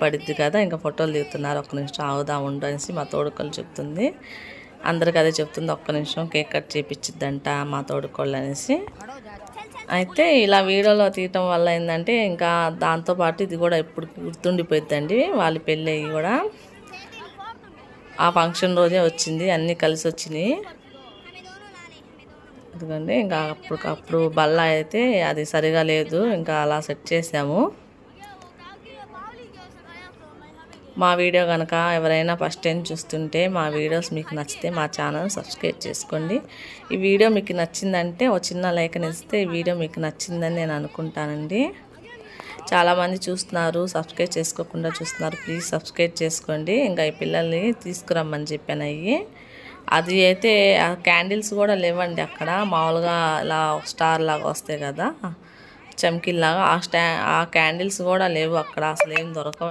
పడిద్ది కదా, ఇంకా ఫోటోలు దిగుతున్నారు. ఒక్క నిమిషం ఆగుదాం ఉండు అనేసి మా తోడుకోళ్ళు చెప్తుంది. అందరికి అదే చెప్తుంది, ఒక్క నిమిషం కేక్ కట్ చేయించిద్దంట మా తోడుకోళ్ళు అనేసి. అయితే ఇలా వీడియోలో తీయటం వల్ల ఏంటంటే ఇంకా దాంతోపాటు ఇది కూడా ఎప్పుడు గుర్తుండిపోయిద్దండి. వాళ్ళ పెళ్ళి అయ్యి కూడా ఆ ఫంక్షన్ రోజే వచ్చింది, అన్నీ కలిసి వచ్చినాయి. ఎందుకంటే ఇంకా అప్పటికప్పుడు బల్ల అయితే అది సరిగా లేదు, ఇంకా అలా సెట్ చేసాము. మా వీడియో కనుక ఎవరైనా ఫస్ట్ టైం చూస్తుంటే మా వీడియోస్ మీకు నచ్చితే మా ఛానల్ సబ్స్క్రైబ్ చేసుకోండి. ఈ వీడియో మీకు నచ్చిందంటే ఒక చిన్న లైక్ ఇస్తే ఈ వీడియో మీకు నచ్చిందని నేను అనుకుంటానండి. చాలామంది చూస్తున్నారు, సబ్స్క్రైబ్ చేసుకోకుండా చూస్తున్నారు. ప్లీజ్ సబ్స్క్రైబ్ చేసుకోండి. ఇంకా ఈ పిల్లల్ని తీసుకురమ్మని చెప్పాను. అది అయితే క్యాండిల్స్ కూడా లేవండి అక్కడ. మామూలుగా ఇలా స్టార్ లాగా వస్తాయి కదా, చమ్కీల్లాగా, ఆ క్యాండిల్స్ కూడా లేవు అక్కడ, అసలు ఏం దొరకవు.